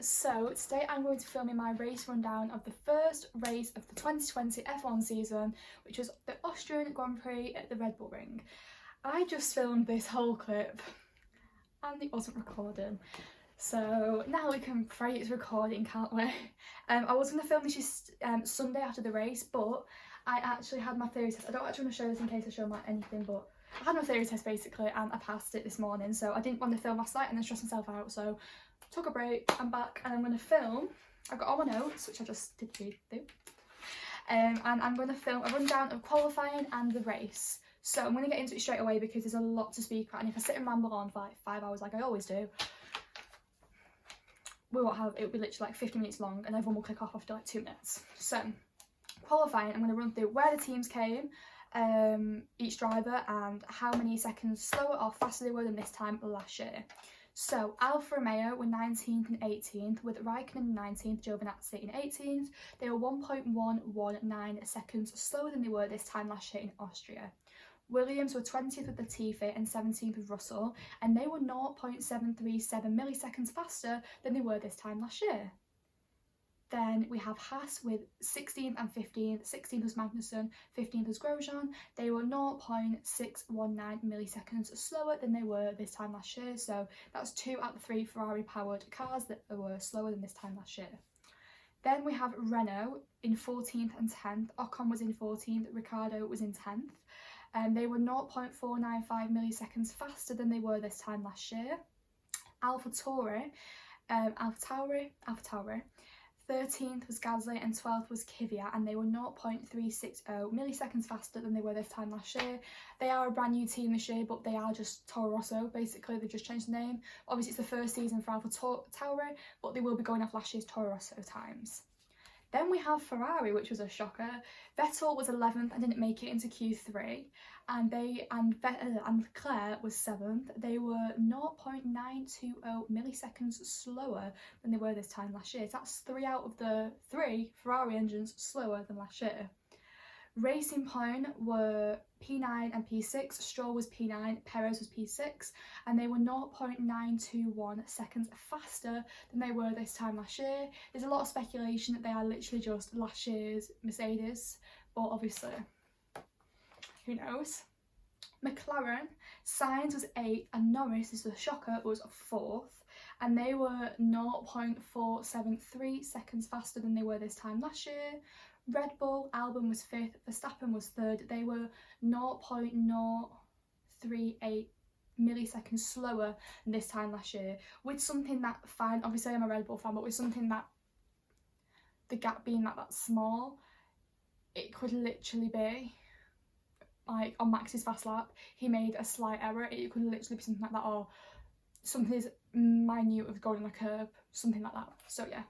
So today I'm going to film in my race rundown of the first race of the 2020 F1 season, which was the Austrian Grand Prix at the Red Bull Ring. I just filmed this whole clip and it wasn't recording, so now we can pray it's recording, can't we? I was going to film this Sunday after the race, but I actually had my theory test. I don't actually want to show this in case I show anything, but I had my theory test basically and I passed it this morning, so I didn't want to film last night and then stress myself out, so took a break, I'm back and I'm going to film. I've got all my notes, which I just did read through, and I'm going to film a rundown of qualifying and the race. So I'm going to get into it straight away because there's a lot to speak about, and if I sit and ramble on for like 5 hours like I always do, it'll be literally like 50 minutes long and everyone will click off after like 2 minutes. So qualifying, I'm going to run through where the teams came, each driver, and how many seconds slower or faster they were than this time last year. So Alfa Romeo were 19th and 18th, with Raikkonen 19th, Giovinazzi in 18th. They were 1.119 seconds slower than they were this time last year in Austria. Williams were 20th with Latifi and 17th with Russell, and they were 0.737 milliseconds faster than they were this time last year. Then we have Haas with 16th and 15th. 16th was Magnussen, 15th was Grosjean. They were 0.619 milliseconds slower than they were this time last year. So that's 2 out of 3 Ferrari powered cars that were slower than this time last year. Then we have Renault in 14th and 10th. Ocon was in 14th, Ricciardo was in 10th. They were 0.495 milliseconds faster than they were this time last year. Alpha Tauri, 13th was Gasly and 12th was Kvyat, and they were 0.360 milliseconds faster than they were this time last year. They are a brand new team this year, but they are just Toro Rosso, basically. They've just changed the name. Obviously it's the first season for Alpha Tauri, but they will be going off last year's Toro Rosso times. Then we have Ferrari, which was a shocker. Vettel was 11th and didn't make it into Q3, and Leclerc was 7th. They were 0.920 milliseconds slower than they were this time last year. So that's 3 out of the 3 Ferrari engines slower than last year. Racing Point were P9 and P6, Stroll was P9, Perez was P6, and they were 0.921 seconds faster than they were this time last year. There's a lot of speculation that they are literally just last year's Mercedes, but obviously, who knows? McLaren, Sainz was 8th and Norris, this was a shocker, was 4th, and they were 0.473 seconds faster than they were this time last year. Red Bull, Albon was 5th, Verstappen was 3rd. They were 0.038 milliseconds slower than this time last year, with something that, fine, obviously I'm a Red Bull fan, but with something that, the gap being that small, it could literally be, like on Max's fast lap, he made a slight error, it could literally be something like that, or something as minute as going on a curb, something like that, so yeah.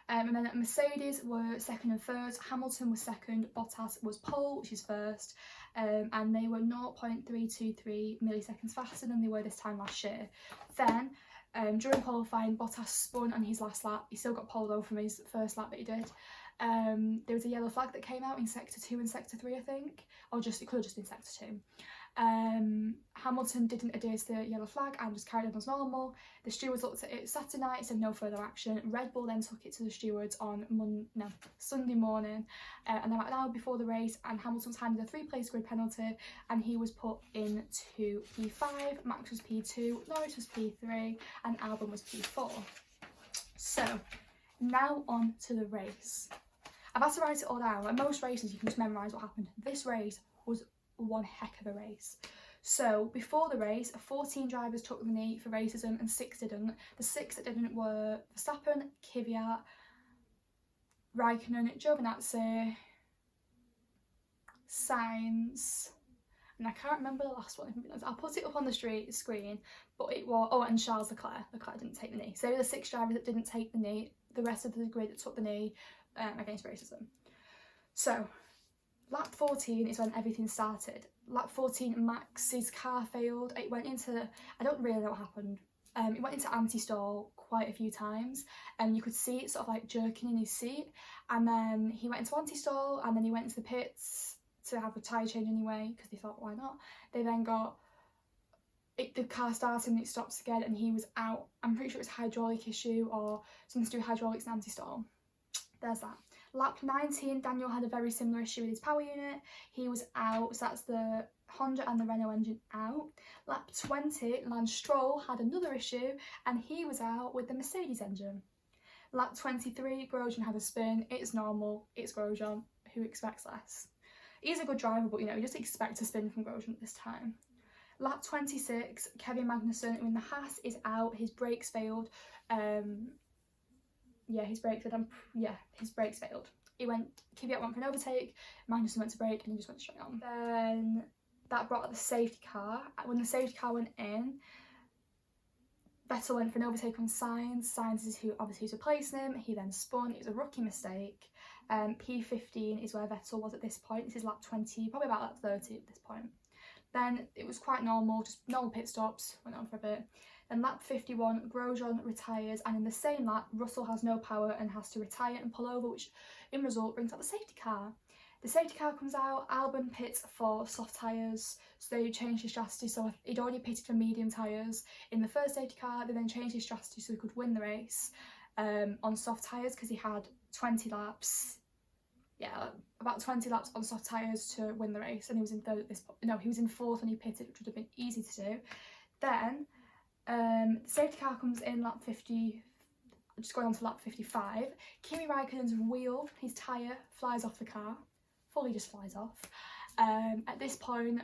And then Mercedes were 2nd and 3rd, Hamilton was 2nd, Bottas was pole, which is 1st, and they were 0.323 milliseconds faster than they were this time last year. Then, during qualifying, Bottas spun on his last lap. He still got pole though from his first lap that he did. There was a yellow flag that came out in Sector 2 and Sector 3, I think, or it could have just been Sector 2. Hamilton didn't adhere to the yellow flag and just carried on as normal. The stewards looked at it Saturday night, said no further action. Red Bull then took it to the stewards on Sunday morning, and about an hour before the race, and Hamilton was handed a 3-place grid penalty and he was put into P5, Max was P2, Norris was P3 and Albon was P4. So now on to the race. I've had to write it all down. Like most races you can just memorise what happened. This race was one heck of a race. So before the race, 14 drivers took the knee for racism and 6 didn't. The 6 that didn't were Verstappen, Kvyat, Raikkonen, Giovinazzi, Sainz, and I can't remember the last one. I'll put it up on the screen, but it was, and Charles Leclerc. Leclerc didn't take the knee. So they were the 6 drivers that didn't take the knee. The rest of the grid that took the knee against racism. So lap 14 is when everything started. Lap 14, Max's car failed. It went into, I don't really know what happened. It went into anti-stall quite a few times, and you could see it sort of like jerking in his seat, and then he went into anti-stall, and then he went into the pits to have a tyre change anyway, because they thought, why not? They then got, it the car started and it stops again and he was out. I'm pretty sure it was a hydraulic issue or something to do with hydraulics and anti-stall. There's that. Lap 19, Daniel had a very similar issue with his power unit. He was out, so that's the Honda and the Renault engine out. Lap 20, Lance Stroll had another issue and he was out with the Mercedes engine. Lap 23, Grosjean had a spin. It's normal, it's Grosjean, who expects less? He's a good driver, but you know, you just expect a spin from Grosjean at this time. Lap 26, Kevin Magnussen in the Haas is out, his brakes failed. His brakes failed. Kvyat went for an overtake, Magnussen went to brake and he just went straight on. Then that brought out the safety car. When the safety car went in, Vettel went for an overtake on Sainz. Sainz is who obviously was replacing him. He then spun. It was a rookie mistake. P15 is where Vettel was at this point. This is lap 20, probably about lap 30 at this point. Then it was quite normal, just normal pit stops, went on for a bit. Then lap 51, Grosjean retires, and in the same lap, Russell has no power and has to retire and pull over, which in result brings out the safety car. The safety car comes out, Albon pits for soft tyres, so they changed his strategy. So he'd already pitted for medium tyres in the first safety car, they then changed his strategy so he could win the race on soft tyres because he had 20 laps. Yeah, about 20 laps on soft tyres to win the race, and he was in third at this point. No, he was in fourth when he pitted, which would have been easy to do. Then the safety car comes in lap 50, just going on to lap 55. Kimi Raikkonen's wheel, his tyre, flies off the car, fully just flies off. At this point,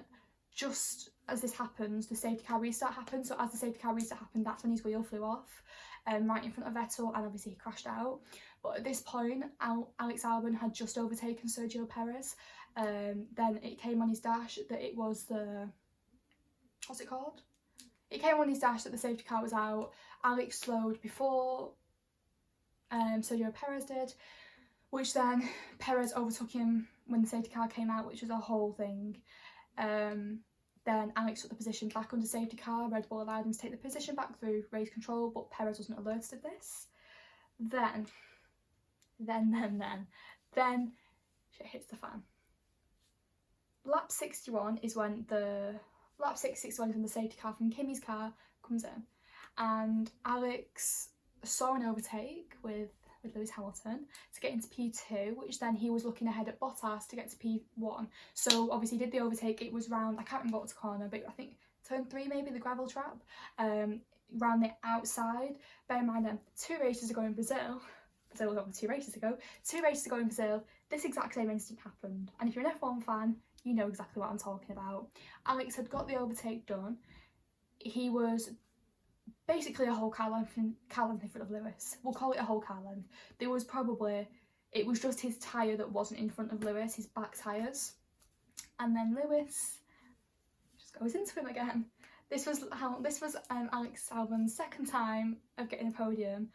just as this happens, the safety car restart happens. So as the safety car restart happened, that's when his wheel flew off, right in front of Vettel, and obviously he crashed out. But at this point, Alex Albon had just overtaken Sergio Perez. Then it came on his dash that it was the, what's it called? It came on his dash that the safety car was out. Alex slowed before Sergio Perez did, which then Perez overtook him when the safety car came out, which was a whole thing. Then Alex took the position back under safety car. Red Bull allowed him to take the position back through race control, but Perez wasn't alerted of this. Then shit hits the fan. Lap 61 is when the safety car from Kimi's car comes in, and Alex saw an overtake with Lewis Hamilton to get into P2, which then he was looking ahead at Bottas to get to P1. So obviously he did the overtake. It was round, I can't remember what corner, but I think turn 3 maybe, the gravel trap, round the outside. Bear in mind, 2 races ago in Brazil was over 2 races ago. 2 races ago in Brazil, this exact same incident happened. And if you're an F1 fan, you know exactly what I'm talking about. Alex had got the overtake done. He was basically a whole car length in front of Lewis. We'll call it a whole car length. It was just his tyre that wasn't in front of Lewis, his back tyres. And then Lewis just goes into him again. This was Alex Albon's second time of getting a podium,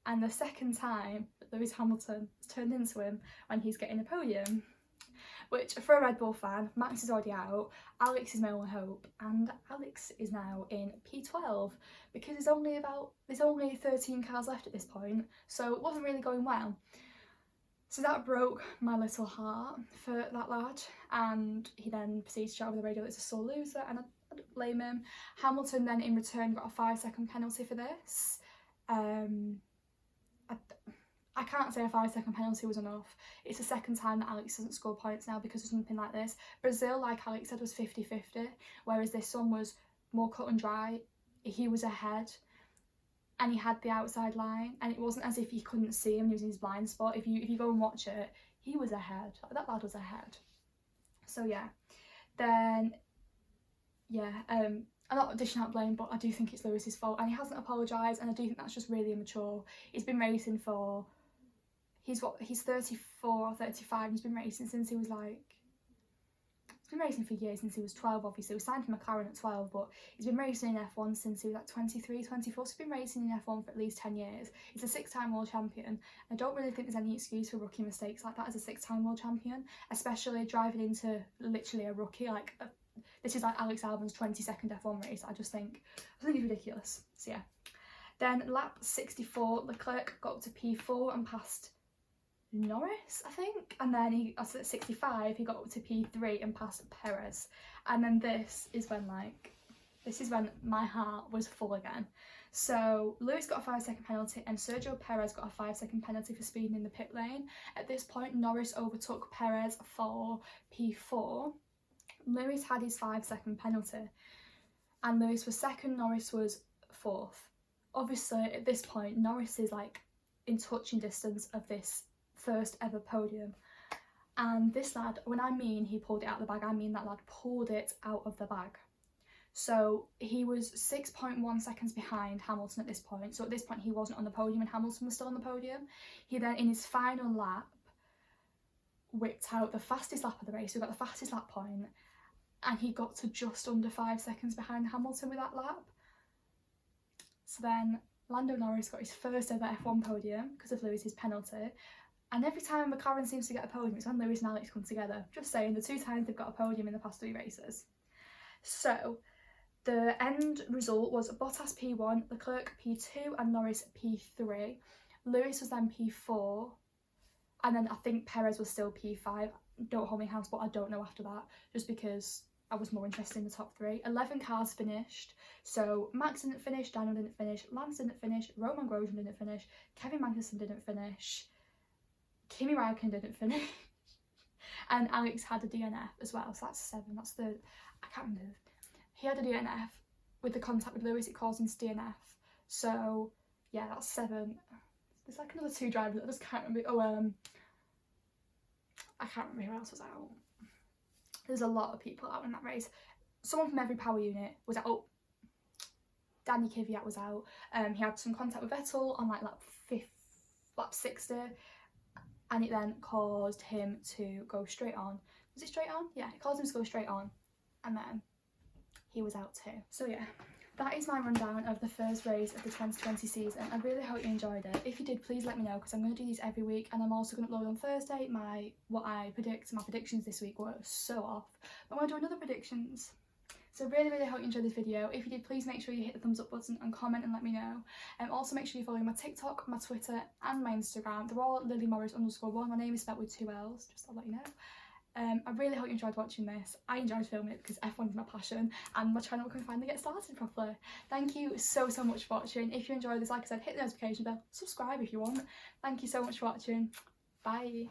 and the second time that Lewis Hamilton has turned into him when he's getting a podium. Which, for a Red Bull fan, Max is already out, Alex is my only hope, and Alex is now in P12 because there's only 13 cars left at this point, so it wasn't really going well. So that broke my little heart for that lad, and he then proceeds to shout over the radio that it's a sore loser, and I don't blame him. Hamilton then in return got a 5-second penalty for this. I can't say a 5-second penalty was enough. It's the second time that Alex doesn't score points now because of something like this. Brazil, like Alex said, was 50-50, whereas this one was more cut and dry. He was ahead and he had the outside line, and it wasn't as if you couldn't see him, he was in his blind spot. If you go and watch it, he was ahead. That lad was ahead. So yeah. Then, yeah, I'm not dishing out blame, but I do think it's Lewis's fault, and he hasn't apologised, and I do think that's just really immature. He's been racing for, he's 34 or 35, he's been racing since he was he's been racing for years, since he was 12 obviously. He signed for McLaren at 12, but he's been racing in F1 since he was 23, 24, so he's been racing in F1 for at least 10 years. He's a 6-time world champion. I don't really think there's any excuse for rookie mistakes like that as a 6-time world champion, especially driving into literally a rookie, this is like Alex Albon's 22nd F1 race. I think it's ridiculous. So yeah. Then lap 64, Leclerc got up to P4 and passed Norris, I think. And then at 65, he got up to P3 and passed Perez. And then this is when this is when my heart was full again. So Lewis got a 5-second penalty and Sergio Perez got a 5-second penalty for speeding in the pit lane. At this point, Norris overtook Perez for P4. Lewis had his 5-second penalty and Lewis was second, Norris was fourth. Obviously at this point Norris is like in touching distance of this first ever podium, and this lad, when I mean he pulled it out of the bag, I mean that lad pulled it out of the bag. So he was 6.1 seconds behind Hamilton at this point. So at this point he wasn't on the podium and Hamilton was still on the podium. He then in his final lap whipped out the fastest lap of the race. So he got the fastest lap point and he got to just under 5 seconds behind Hamilton with that lap. So then Lando Norris got his first ever F1 podium because of Lewis's penalty. And every time McLaren seems to get a podium, it's when Lewis and Alex come together. Just saying, the 2 times they've got a podium in the past 3 races. So the end result was Bottas P1, Leclerc P2 and Norris P3. Lewis was then P4 and then I think Perez was still P5. Don't hold me hands, but I don't know after that, just because I was more interested in the top 3. 11 cars finished, so Max didn't finish, Daniel didn't finish, Lance didn't finish, Roman Grosjean didn't finish, Kevin Magnussen didn't finish, Kimi Räikkönen didn't finish, and Alex had a DNF as well, so that's 7, that's the, I can't remember. He had a DNF. With the contact with Lewis, it caused him to DNF. So, yeah, that's 7. There's like another 2 drivers, I just can't remember. Oh, I can't remember who else was out. There's a lot of people out in that race. Someone from every power unit was out. Oh, Danny Kvyat was out. He had some contact with Vettel on like lap 60. And it then caused him to go straight on. Was it straight on? Yeah, it caused him to go straight on. And then he was out too. So yeah, that is my rundown of the first race of the 2020 season. I really hope you enjoyed it. If you did, please let me know, because I'm going to do these every week, and I'm also going to upload on Thursday my predictions this week were so off, but I'm going to do another predictions. So really hope you enjoyed this video. If you did, please make sure you hit the thumbs up button and comment and let me know. And also make sure you follow my TikTok, my Twitter and my Instagram. They're all LilyMorris_1. My name is spelled with 2 L's, just to let you know. I really hope you enjoyed watching this. I enjoyed filming it because F1 is my passion and my channel can finally get started properly. Thank you so much for watching. If you enjoyed this, like I said, hit the notification bell, subscribe if you want. Thank you so much for watching. Bye.